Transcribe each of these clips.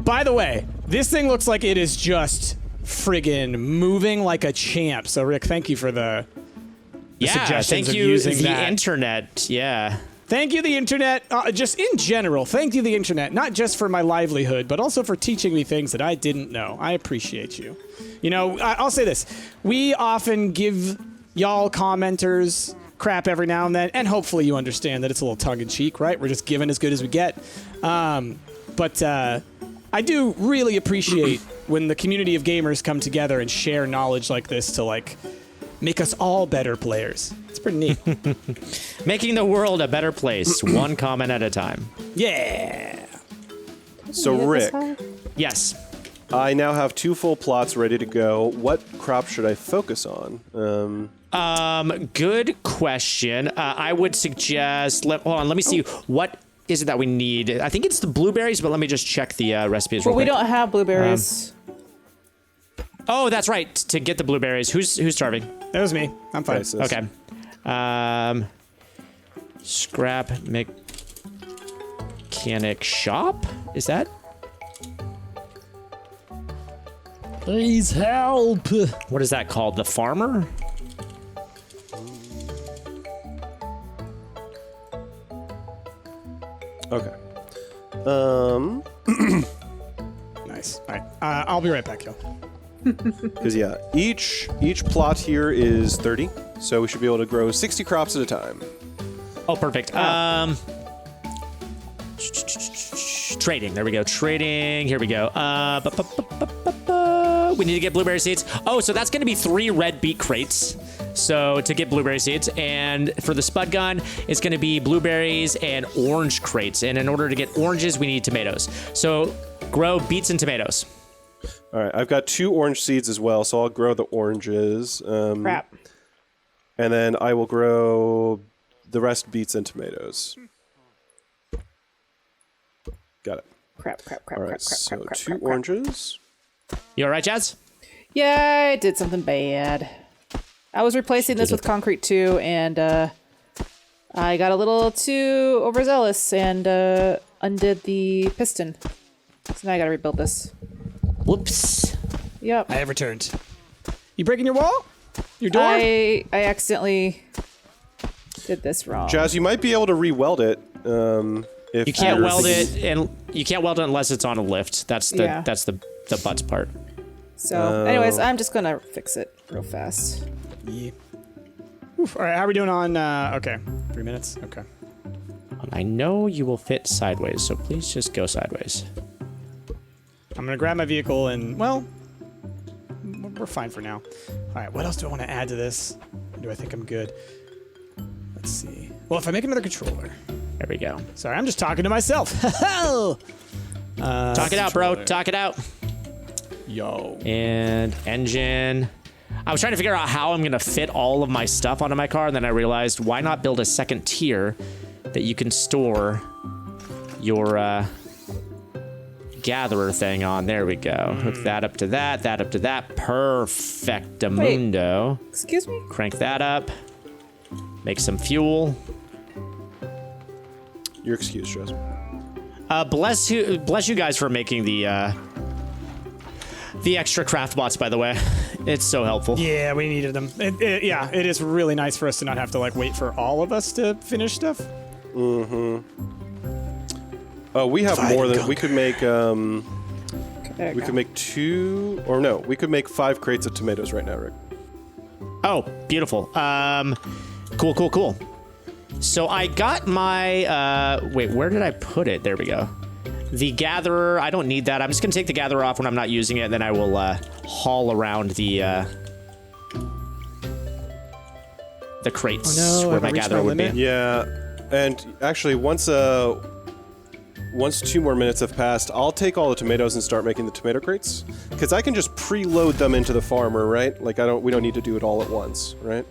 By the way, this thing looks like it is just friggin' moving like a champ. So Rick, thank you for the suggestions thank of you using the that. internet. Yeah. Thank you, the internet. Just in general, thank you, the internet. Not just for my livelihood, but also for teaching me things that I didn't know. I appreciate you. You know, I'll say this. We often give y'all commenters crap every now and then, and hopefully you understand that it's a little tongue-in-cheek, right? We're just giving as good as we get. But I do really appreciate when the community of gamers come together and share knowledge like this to, like, make us all better players. It's pretty neat. Making the world a better place, one comment at a time. Yeah. So, Rick, Yes. I now have 2 full plots ready to go. What crop should I focus on? Good question. I would suggest, hold on, let me see. What is it that we need? I think it's the blueberries, but let me just check the recipes real Well, we quick. don't have blueberries. Oh, that's right. To get the blueberries. Who's starving? That was me. I'm fine. Crisis. Okay. Scrap mechanic shop? Is that? Please help. What is that called? The farmer? Okay. Nice. All right. I'll be right back, yo. Because, yeah, each plot here is 30, so we should be able to grow 60 crops at a time. Oh, perfect. Trading. There we go. Trading. Here we go. We need to get blueberry seeds. Oh, so that's going to be 3 red beet crates. So to get blueberry seeds, and for the spud gun, it's going to be blueberries and orange crates. And in order to get oranges, we need tomatoes. So grow beets and tomatoes. All right, I've got 2 orange seeds as well, so I'll grow the oranges. Crap. And then I will grow the rest beets and tomatoes. Got it. Crap. All right, so 2 oranges. You all right, Jazz? Yeah, I did something bad. I was replacing this with concrete too, and I got a little too overzealous and undid the piston. So now I gotta rebuild this. Whoops. Yep. I have returned. You breaking your wall? Your door? I accidentally did this wrong. Jazz, you might be able to re-weld it. If You can't you're weld thinking- it, and you can't weld it unless it's on a lift. That's the Yeah. that's the butts part. So, anyways, I'm just gonna fix it real fast. Yeah. Oof. All right, how are we doing on, okay, 3 minutes? Okay. I know you will fit sideways, so please just go sideways. I'm gonna grab my vehicle and, well, we're fine for now. All right, what else do I want to add to this? Do I think I'm good? Let's see. Well, if I make another controller. There we go. Sorry, I'm just talking to myself. Talk it out, bro. controller. Talk it out. Yo. And engine. I was trying to figure out how I'm going to fit all of my stuff onto my car, and then I realized, why not build a second tier that you can store your gatherer thing on. There we go. Hook that up to that up to that. Perfectamundo. Excuse me? Crank that up. Make some fuel. Your excuse, Jazz. Bless you guys for making the extra craft bots, by the way. It's so helpful. Yeah, we needed them. Yeah, it is really nice for us to not have to, like, wait for all of us to finish stuff. Mm-hmm. Oh, we have more than we could make. We could make 2, or no, we could make 5 crates of tomatoes right now, Rick. Oh, beautiful. Cool. So I got my, wait, where did I put it? There we go. The gatherer, I don't need that. I'm just gonna take the gatherer off when I'm not using it, and then I will haul around the crates where my gatherer would be. Yeah, and actually, once 2 more minutes have passed, I'll take all the tomatoes and start making the tomato crates, because I can just preload them into the farmer, right? Like we don't need to do it all at once, right?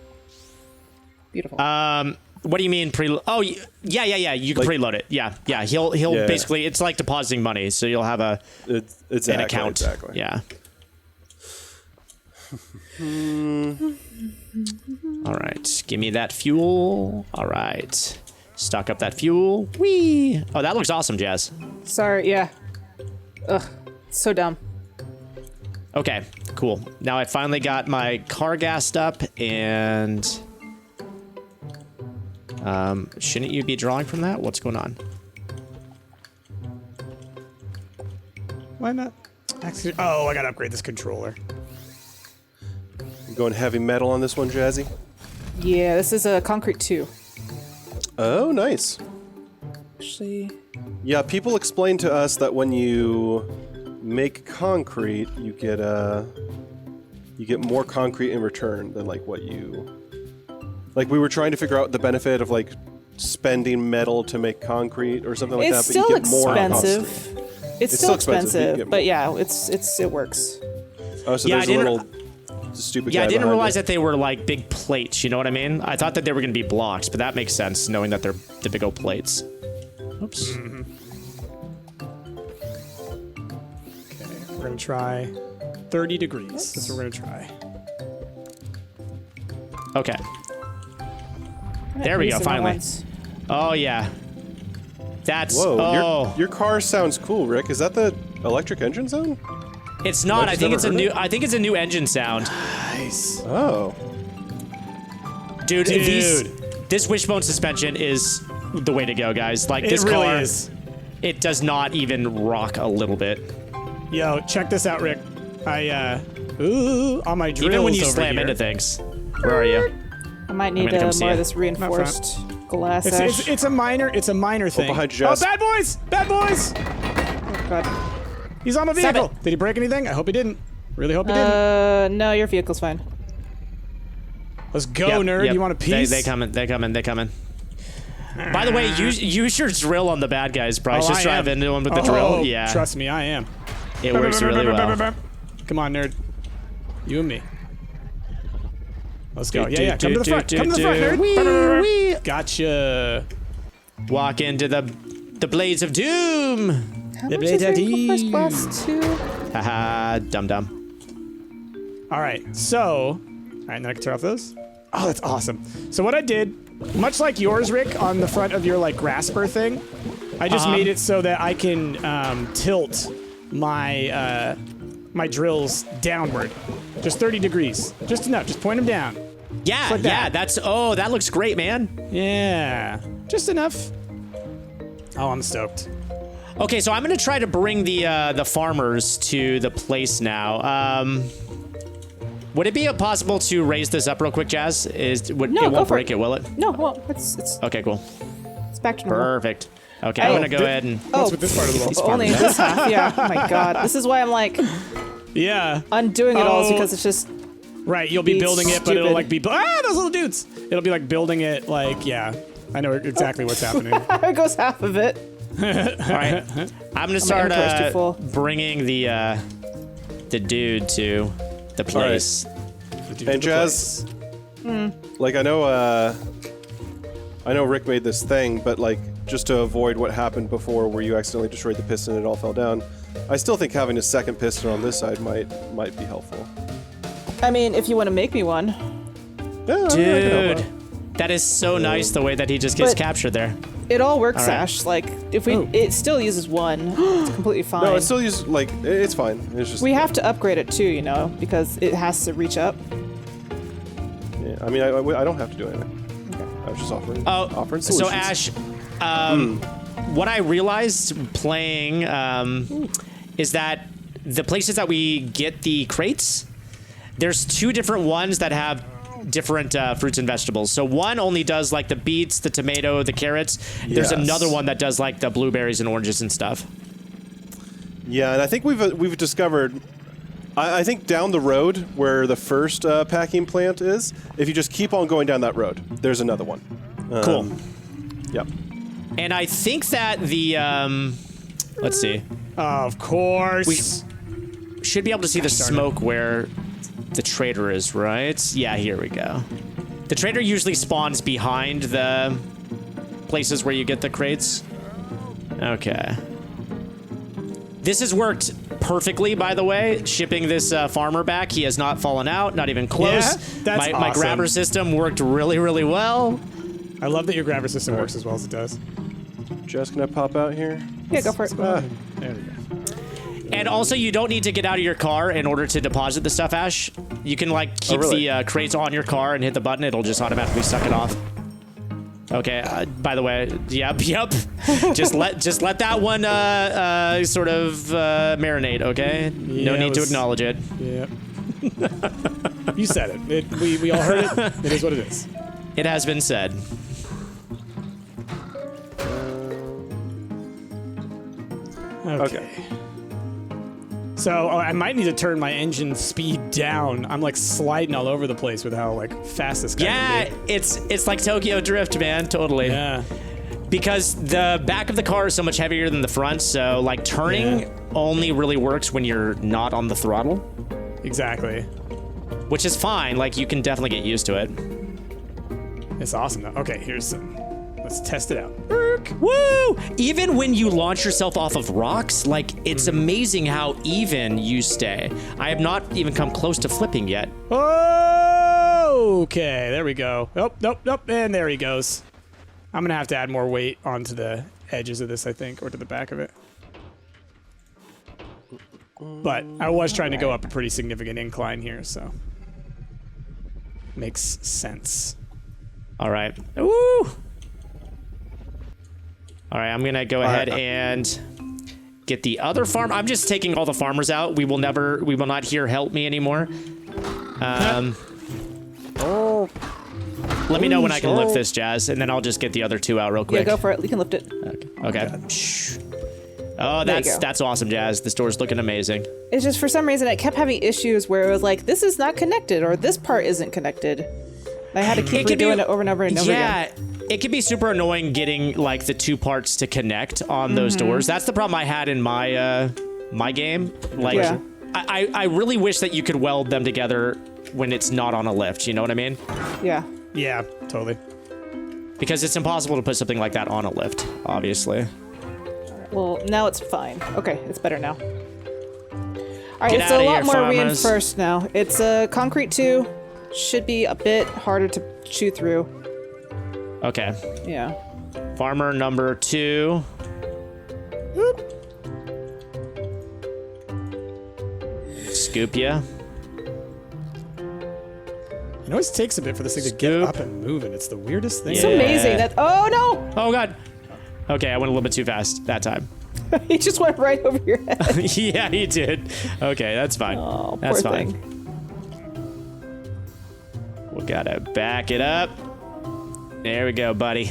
Beautiful. What do you mean Oh, yeah. You can preload it. Yeah. He'll basically, it's like depositing money, so you'll have an account. Exactly. Yeah. All right, give me that fuel. All right, stock up that fuel. Whee! Oh, that looks awesome, Jazz. Sorry, yeah. Ugh. So dumb. Okay, cool. Now I finally got my car gassed up, and shouldn't you be drawing from that? What's going on? Why not? Actually, oh, I gotta upgrade this controller. You going heavy metal on this one, Jazzy? Yeah, this is a concrete 2. Oh, nice. Actually, Yeah, people explained to us that when you make concrete, you get more concrete in return than like what you. Like we were trying to figure out the benefit of like spending metal to make concrete or something like it's that. But still you get more expensive. concrete. It's still but you expensive, get but more. yeah, it works. Oh, so Yeah, there's I a didn't- little stupid. Yeah, guy I didn't behind realize it. that they were like big plates, you know what I mean? I thought that they were going to be blocks, but that makes sense knowing that they're the big old plates. Oops. Okay, we're gonna try 30 degrees. That's what we're gonna try. Okay. There we go, Recent finally. ones. Oh, yeah. That's... Whoa, oh. your car sounds cool, Rick. Is that the electric engine sound? It's not. I just think never it's a heard new... it? I think it's a new engine sound. Nice. Oh. Dude, this wishbone suspension is the way to go, guys. Like, this It really car... is. It does not even rock a little bit. Yo, check this out, Rick. On my drills Even when you over slam here. into things. Where are you? I might need gonna come see more ya. of this reinforced glass ash. It's a minor thing. behind Oh, Jess. bad boys! Bad boys! Oh, God. He's on my Stop vehicle. Did he break anything? I hope he didn't. Really hope he didn't. No, your vehicle's fine. Let's go, Yep, nerd. yep. You want a piece? They coming. They coming. They coming. By the way, use your drill on the bad guys, Bryce. Oh, Just I drive am. into them with the Oh, drill. Yeah, Trust me, I am. it works really well. Come on, nerd. You and me. Let's go. Yeah. Come to the front. Come to the front, nerd. Wee. Gotcha. Walk into the blades of doom. How The much is blade reinforced of glass 2? Haha, dum. All right. So, all right, now I can turn off those. Oh, that's awesome. So what I did, much like yours, Rick, on the front of your like grasper thing, I just made it so that I can tilt my my drills downward, just 30 degrees, just enough. Just point them down. Yeah, like yeah. that. That looks great, man. Yeah, just enough. Oh, I'm stoked. Okay, so I'm gonna try to bring the farmers to the place now. Would it be possible to raise this up real quick, Jazz? No, it go won't for break it, will it? No, well, it's Okay, cool. back to normal. Perfect. Okay, I'm gonna go ahead and. Oh, with this part of the wall? only this half. Yeah. Oh my God. This is why I'm like Yeah. undoing it all, is Oh. because it's just Right, you'll be Be building it, but it'll stupid. like be those little dudes. It'll be like building it, like yeah. I know exactly what's happening. there goes half of it. All right, I'm gonna start inventory's too full. bringing the dude to the place. And Jazz, like I know Rick made this thing, but like just to avoid what happened before, where you accidentally destroyed the piston and it all fell down, I still think having a second piston on this side might be helpful. I mean, if you want to make me one. Yeah, I can help Dude, out. that is so nice the way that he just gets But- captured there. It all works, All right. Ash. Like, if we, it still uses one. It's completely fine. No, it still uses like it's fine. It's just we have to upgrade it too, you know, because it has to reach up. Yeah, I mean, I don't have to do anything. I was just offering. offering So solutions. Ash, what I realized playing is that the places that we get the crates, there's two different ones that have different fruits and vegetables. So one only does like the beets, the tomato, the carrots. There's Yes. another one that does like the blueberries and oranges and stuff. Yeah, and I think we've discovered. I think down the road where the first packing plant is, if you just keep on going down that road, there's another one. Cool. Yep. And I think that the let's see, Of course. should be able to see the smoke where the trader is, right? Yeah, here we go. The trader usually spawns behind the places where you get the crates. Okay. This has worked perfectly, by the way. Shipping this farmer back, he has not fallen out, not even close. Yeah, that's my awesome. grabber system worked really, really well. I love that your grabber system works as well as it does. Jess, can I pop out here? Yeah, go for it. There we go. And also, you don't need to get out of your car in order to deposit the stuff, Ash. You can like keep really? the crates on your car and hit the button. It'll just automatically suck it off. Okay. By the way, yep. just let that one sort of marinate. Okay. No need to acknowledge it. Yeah. You said it. We all heard it. It is what it is. It has been said. Okay. So I might need to turn my engine speed down. I'm like sliding all over the place with how like fast this guy can be. It's like Tokyo Drift, man. Totally. Yeah. Because the back of the car is so much heavier than the front, so like turning only really works when you're not on the throttle. Exactly. Which is fine. Like you can definitely get used to it. It's awesome though. Okay, here's some. Let's test it out. Woo! Even when you launch yourself off of rocks, like it's amazing how even you stay. I have not even come close to flipping yet. Okay, there we go. Nope, and there he goes. I'm gonna have to add more weight onto the edges of this, I think, or to the back of it. But I was trying to go up a pretty significant incline here, so makes sense. All right. Woo! All right, I'm gonna go ahead and get the other farm. I'm just taking all the farmers out. We will not hear help me anymore. Let me know when I can lift this, Jazz, and then I'll just get the other two out real quick. Yeah, go for it. You can lift it. Okay. Oh, that's awesome, Jazz. This door's looking amazing. It's just for some reason I kept having issues where it was like, this is not connected, or this part isn't connected. I had to keep redoing it over and over and over again. It can be super annoying getting like the two parts to connect on those doors. That's the problem I had in my my game. Like, I really wish that you could weld them together when it's not on a lift. You know what I mean? Yeah. Yeah, totally. Because it's impossible to put something like that on a lift, obviously. Well, now it's fine. Okay, it's better now. All right, Get it's a outta lot here, more farmers. reinforced now. It's concrete 2. Should be a bit harder to chew through. Okay. Yeah. Farmer number 2. Scoop ya. It always takes a bit for this thing to get up and moving. It's the weirdest thing. It's amazing that. Oh no! Oh god. Okay, I went a little bit too fast that time. He just went right over your head. Yeah, he did. Okay, that's fine. Oh, that's poor fine. thing. We gotta back it up. There we go, buddy.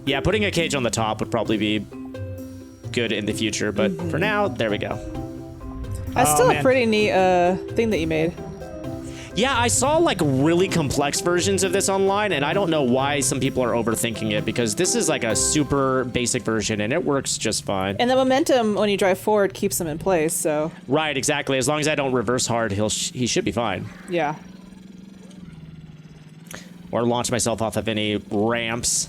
Yeah, putting a cage on the top would probably be good in the future, but for now, there we go. That's still a pretty neat thing that you made. Yeah, I saw like really complex versions of this online, and I don't know why some people are overthinking it, because this is like a super basic version and it works just fine. And the momentum when you drive forward keeps them in place, so. Right, exactly. As long as I don't reverse hard, he should be fine. Yeah. Or launch myself off of any ramps.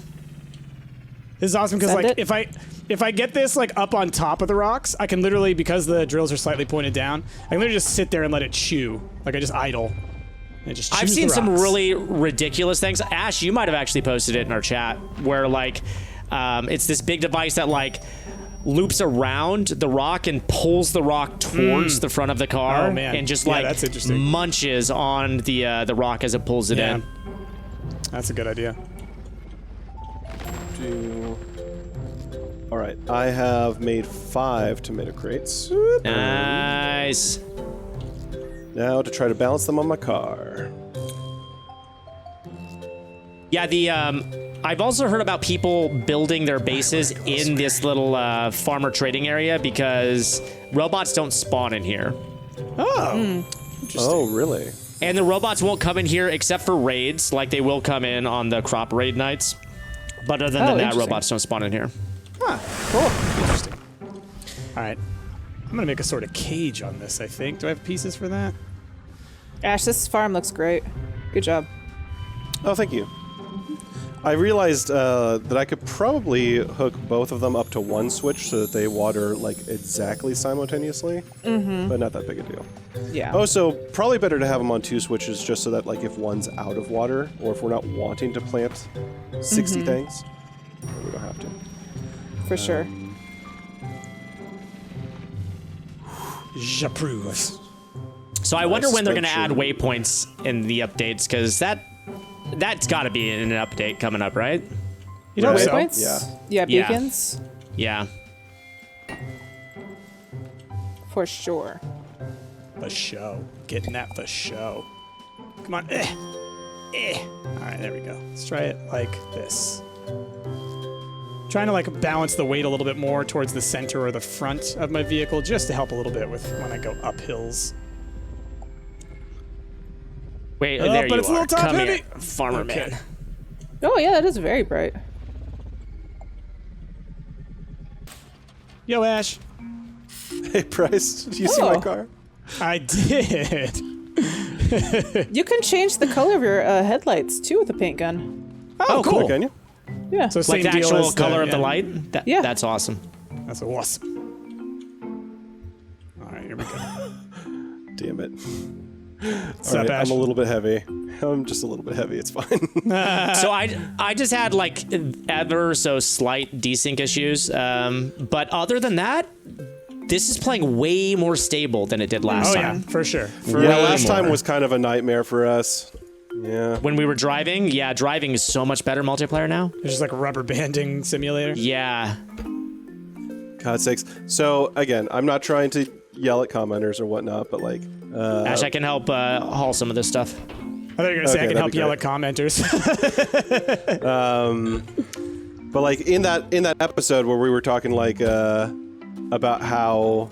This is awesome because Send like it. if I get this like up on top of the rocks, I can literally, because the drills are slightly pointed down, I can literally just sit there and let it chew. Like I just idle. And it just chews I've seen the some rocks. really ridiculous things. Ash, you might have actually posted it in our chat, where like it's this big device that like loops around the rock and pulls the rock towards the front of the car. Oh, man. And just Yeah, like that's interesting. munches on the rock as it pulls it in. That's a good idea. All right, I have made 5 tomato crates. Nice. Now to try to balance them on my car. Yeah, I've also heard about people building their bases in this little farmer trading area because robots don't spawn in here. Oh. Oh, really? And the robots won't come in here except for raids, like they will come in on the crop raid nights. But other than that, interesting. robots don't spawn in here. Huh. Cool. Interesting. All right. I'm gonna make a sort of cage on this, I think. Do I have pieces for that? Ash, this farm looks great. Good job. Oh, thank you. I realized that I could probably hook both of them up to one switch so that they water like exactly simultaneously, but not that big a deal. Yeah. Oh, so probably better to have them on 2 switches just so that like if one's out of water or if we're not wanting to plant 60 things, we don't have to. For sure. J'approve. So I wonder when they're going to add suspension. waypoints in the updates, because that's got to be in an update coming up, right? You know Right. so? Waypoints? Yeah. Yeah, Yeah. beacons? Yeah. For sure. For show. Getting that for show. Come on. All right, there we go. Let's try it like this. Trying to like balance the weight a little bit more towards the center or the front of my vehicle, just to help a little bit with when I go up hills. Wait, Oh, there but you it's a are. little top Come heavy. here, farmer Okay. man. Oh, yeah, that is very bright. Yo, Ash. Hey, Bryce, do you see my Oh. car? I did. You can change the color of your headlights, too, with a paint gun. Oh, cool. Oh, can you? Yeah. So Like same the deal actual as color of the yeah. light? Yeah. That's awesome. That's awesome. All right, here we go. Damn it. What's All up, right, Ash? I'm a little bit heavy. I'm just a little bit heavy. It's fine. So I just had like ever so slight desync issues, but other than that, this is playing way more stable than it did last Oh yeah, time. for sure. yeah, last more. time was kind of a nightmare for us. Yeah. When we were driving, yeah, driving is so much better multiplayer now. It's just like a rubber banding simulator. Yeah. God sakes. So again, I'm not trying to yell at commenters or whatnot, but like, Ash, I can help haul some of this stuff. I thought you were gonna say I Okay, can help that'd be yell great. at commenters. but like in that episode where we were talking like about how,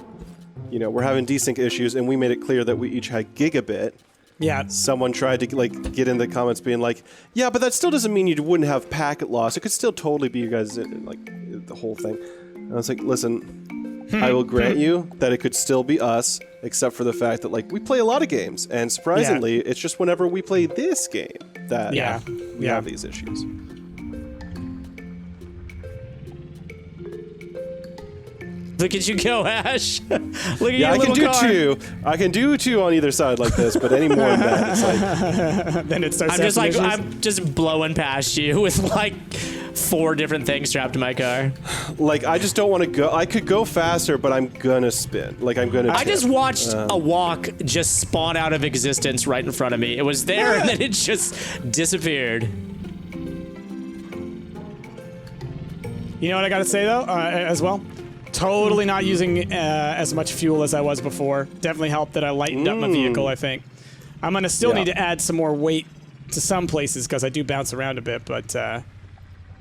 you know, we're having desync issues, and we made it clear that we each had gigabit. yeah. Someone tried to like get in the comments being like, yeah, but that still doesn't mean you wouldn't have packet loss. It could still totally be you guys like the whole thing. And I was like, listen, I will grant you that it could still be us, except for the fact that like we play a lot of games, and surprisingly, it's just whenever we play this game that Yeah. we Yeah. have these issues. Look at you go, Ash. Look at Yeah, your I can little do car. two. I can do two on either side like this, but any more than that, it's like Then it starts. I'm just like having issues. I'm just blowing past you with like 4 different things strapped to my car. I just don't want to go. I could go faster, but I'm gonna spin. Like I'm gonna. I tip. just watched a walk just spawn out of existence right in front of me. It was there and then it just disappeared. You know what I gotta say though, as well. Totally not using as much fuel as I was before. Definitely helped that I lightened up my vehicle. I think I'm gonna still Yeah. need to add some more weight to some places because I do bounce around a bit, but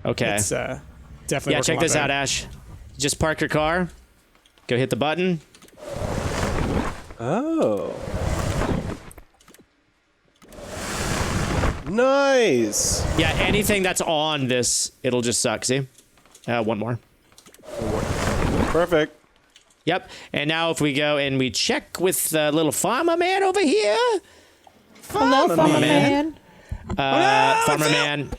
Okay. it's definitely. Yeah, working a check lot this out, better. Ash. Just park your car. Go hit the button. Oh. Nice. Yeah, anything that's on this, it'll just suck. See? One more. Perfect. Yep. And now if we go and we check with the little farmer man over here. Hello, farmer man. man. Farmer man.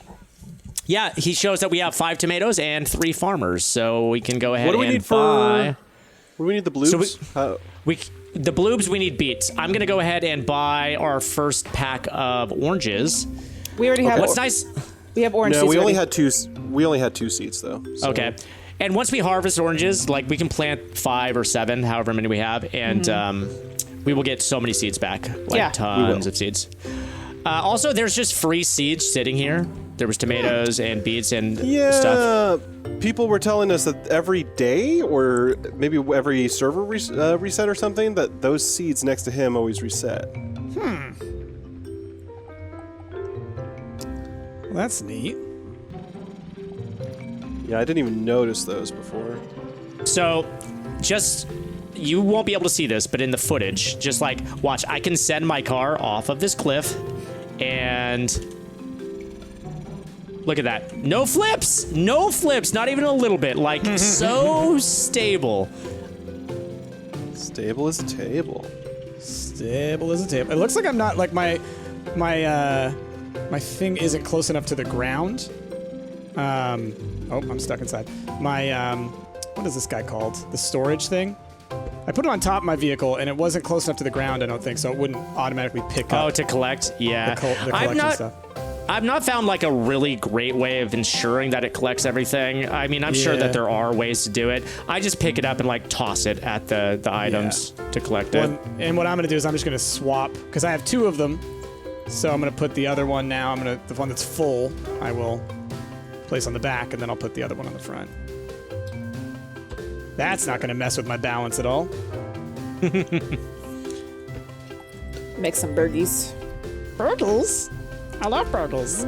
Yeah, he shows that we have 5 tomatoes and 3 farmers, so we can go ahead What do we and need for- buy. What do we need the blues? So the bloobs we need beets. I'm gonna go ahead and buy our first pack of oranges. We already have. What's nice? We have orange no, seeds we only already. had two. We only had 2 seeds though. So. Okay. And once we harvest oranges, like we can plant 5 or 7, however many we have, and we will get so many seeds back, like Yeah. tons of seeds. Also, there's just free seeds sitting here. There was tomatoes and beets and stuff. People were telling us that every day, or maybe every server reset or something, that those seeds next to him always reset. Well, that's neat. Yeah, I didn't even notice those before. So, just you won't be able to see this, but in the footage, just like watch, I can send my car off of this cliff, and look at that. No flips, not even a little bit. Like so stable. Stable as a table. Stable as a table. It looks like I'm not like my thing isn't close enough to the ground. Oh, I'm stuck inside. My what is this guy called? The storage thing. I put it on top of my vehicle, and it wasn't close enough to the ground. I don't think so. It wouldn't automatically pick Oh, up to collect, yeah. the collection stuff. I've not found like a really great way of ensuring that it collects everything. I mean, I'm sure Yeah. that there are ways to do it. I just pick it up and like toss it at the items to collect it. And what I'm gonna do is I'm just gonna swap because I have 2 of them. So I'm gonna put the other one now. The one that's full, I will place on the back, and then I'll put the other one on the front. That's not gonna mess with my balance at all. Make some burgies. Burgles? I love burgles.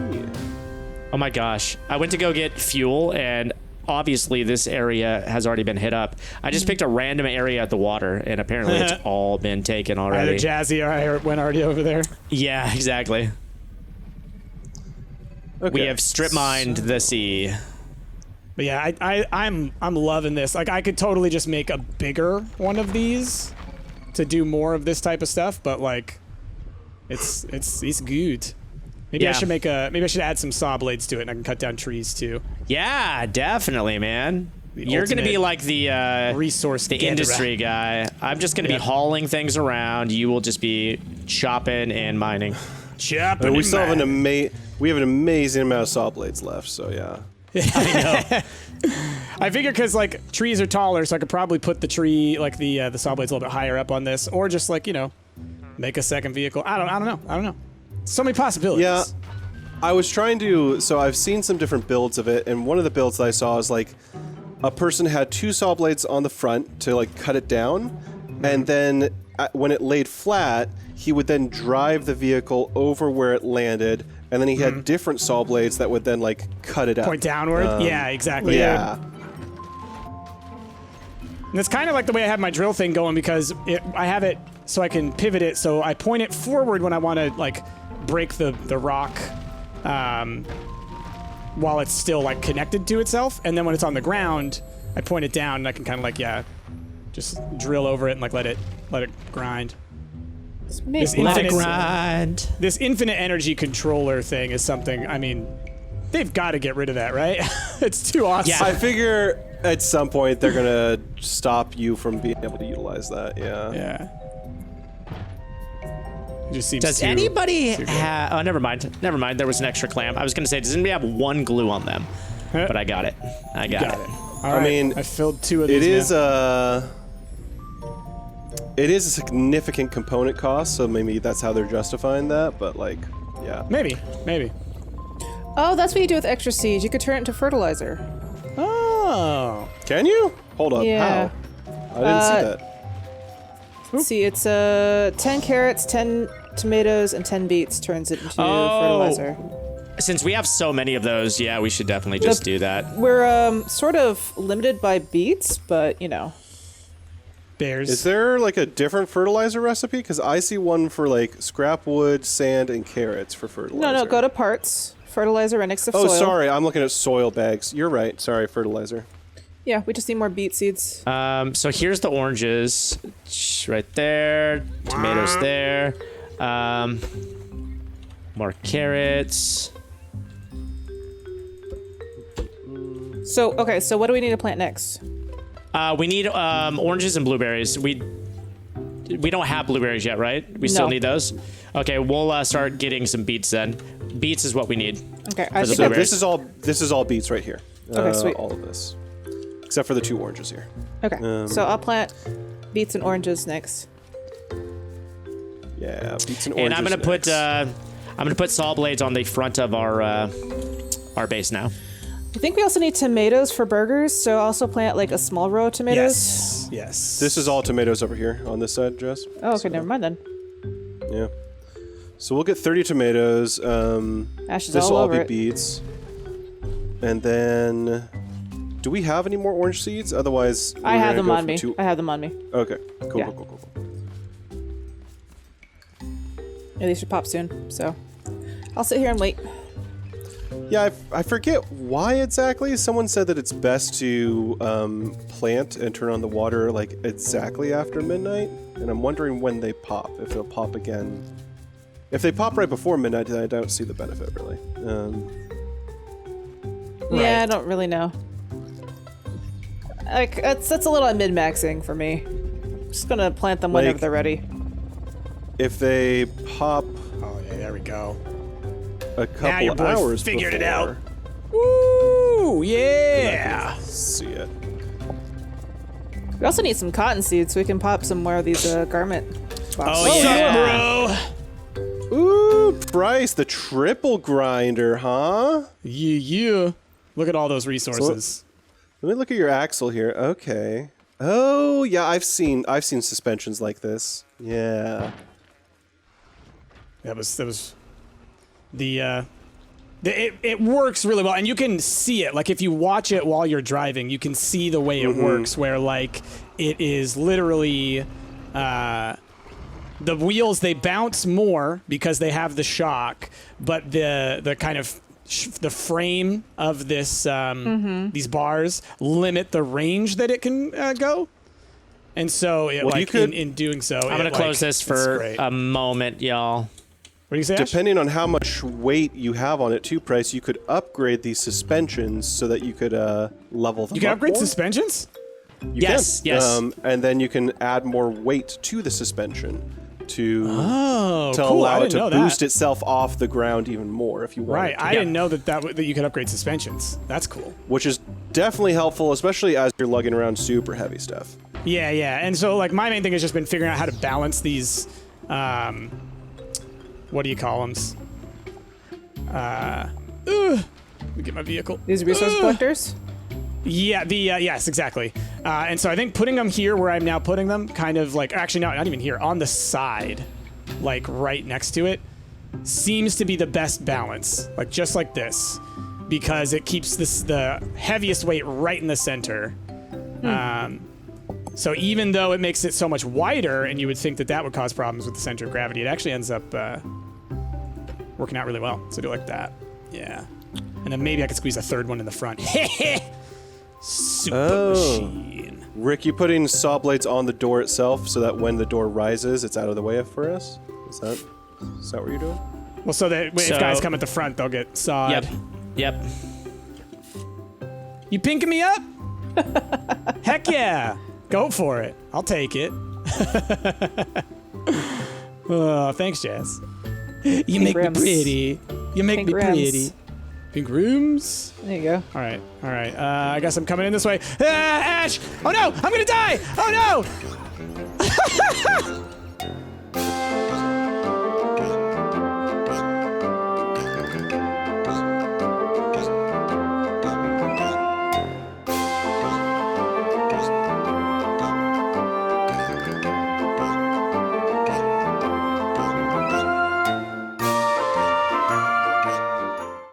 Oh my gosh. I went to go get fuel and obviously this area has already been hit up. I just picked a random area at the water and apparently it's all been taken already. Either Jazzy or I went already over there. Yeah, exactly. Okay. We have strip mined the sea. But yeah, I'm loving this. Like I could totally just make a bigger one of these to do more of this type of stuff, but like it's good. Maybe I Yeah. should maybe I should add some saw blades to it and I can cut down trees too. Yeah, definitely, man. You're going to be ultimate like the resource the gatherer. industry guy. I'm just going to Yeah. be hauling things around. You will just be chopping and mining. Chopping we and still have mining. we have an amazing amount of saw blades left, so yeah. I figure because like trees are taller, so I could probably put the tree like the saw blades a little bit higher up on this, or just like make a second vehicle. I don't know. So many possibilities. Yeah, I was trying to. So I've seen some different builds of it, and one of the builds that I saw is like a person had 2 saw blades on the front to like cut it down, and then when it laid flat, he would then drive the vehicle over where it landed, and then he had different saw blades that would then like cut it up. Point downward. Yeah, exactly. Yeah. And it's kind of like the way I have my drill thing going because I have it so I can pivot it. So I point it forward when I want to like break the rock while it's still like connected to itself. And then when it's on the ground, I point it down and I can kind of like, just drill over it and like let it grind. This Let it infinite, grind. this infinite energy controller thing is something, I mean, they've got to get rid of that, right? It's too awesome. Yeah. I figure at some point they're gonna stop you from being able to utilize that. Yeah. Yeah. It just seems Does too- anybody too good. have... Oh, never mind. Never mind. There was an extra clamp. I was going to say, does anybody have 1 glue on them? But I got it. I got it. All right, mean, I filled 2 of these. It is now. it is a significant component cost, so maybe that's how they're justifying that. But like, yeah. Maybe. Oh, that's what you do with extra seeds. You could turn it into fertilizer. Oh. Can you? Hold up. Yeah. How? I didn't see that. Let's see, it's 10 carrots, 10 tomatoes, and 10 beets turns it into fertilizer. Since we have so many of those, yeah, we should definitely just do that. We're sort of limited by beets, but Bears. Is there like a different fertilizer recipe? Because I see one for like scrap wood, sand, and carrots for fertilizer. No, go to parts. Fertilizer right next to Oh, soil. sorry. I'm looking at soil bags. You're right. Sorry, fertilizer. Yeah, we just need more beet seeds. So here's the oranges. Right there. Tomatoes there. More carrots. So what do we need to plant next? We need oranges and blueberries. We don't have blueberries yet, right? We still No. need those? Okay, we'll start getting some beets then. Beets is what we need. Okay, For the So blueberries. this is all beets right here. Okay, sweet. All of this, except for the 2 oranges here. Okay, so I'll plant beets and oranges next. Yeah, beets and oranges. And I'm gonna put next. saw blades on the front of our base now. I think we also need tomatoes for burgers, so I'll also plant like a small row of tomatoes. Yes. This is all tomatoes over here on this side, Jess. Oh, okay, never mind then. Yeah. So we'll get 30 tomatoes. Ashes This all will all over be it. beets. And then, do we have any more orange seeds? Otherwise, I we're have gonna them go on for me. 2. I have them on me. Okay. Cool. Yeah. Cool. Yeah, these should pop soon. So I'll sit here and wait. Yeah, I forget why exactly. Someone said that it's best to plant and turn on the water like exactly after midnight, and I'm wondering when they pop. If they'll pop again. If they pop right before midnight, then I don't see the benefit really. Yeah, I don't really know. Like that's a little min-maxing for me. I'm just gonna plant them whenever Like- they're ready. If they pop, Oh yeah, there we go. a couple your boy hours figured it before. out. Woo! Yeah. See it. We also need some cotton seeds so we can pop some more of these garment boxes. Oh, yeah, bro. Ooh, Bryce, the triple grinder, huh? Yeah. Look at all those resources. Let me look at your axle here. Okay. Oh, yeah, I've seen suspensions like this. Yeah. That was it works really well, and you can see it. Like if you watch it while you're driving, you can see the way it works. Where like it is literally, the wheels, they bounce more because they have the shock, but the kind of the frame of this these bars limit the range that it can go. And so it, Well, you could- in doing so, I'm gonna close this for a moment, y'all. What do you say, Ash? Depending on how much weight you have on it, too, Price, you could upgrade these suspensions so that you could level them You can up upgrade more. suspensions? You Yes, can. yes. And then you can add more weight to the suspension to Oh, to cool. allow I it didn't know to boost that. itself off the ground even more if you want. Right, I didn't know that you could upgrade suspensions. That's cool. Which is definitely helpful, especially as you're lugging around super heavy stuff. Yeah, yeah. And so, like, my main thing has just been figuring out how to balance these, what do you call them? Let me get my vehicle. These resource collectors? Yeah, yes, exactly. And so I think putting them here where I'm now putting them, kind of like, actually, no, not even here, on the side, like right next to it, seems to be the best balance. Like, just like this. Because it keeps the heaviest weight right in the center. So even though it makes it so much wider, and you would think that would cause problems with the center of gravity, it actually ends up working out really well. So do it like that. Yeah. And then maybe I could squeeze a third one in the front. Super machine. Rick, you putting saw blades on the door itself so that when the door rises, it's out of the way for us? Is that what you're doing? Well, so that if So- guys come at the front, they'll get sawed. Yep. You pinking me up? Heck yeah. Go for it. I'll take it. Oh, thanks, Jazz. You make rims. me pretty. You make Pink me rims. pretty. Pink rooms? There you go. All right, all right. I guess I'm coming in this way. Ash! Oh no! I'm gonna die! Oh no!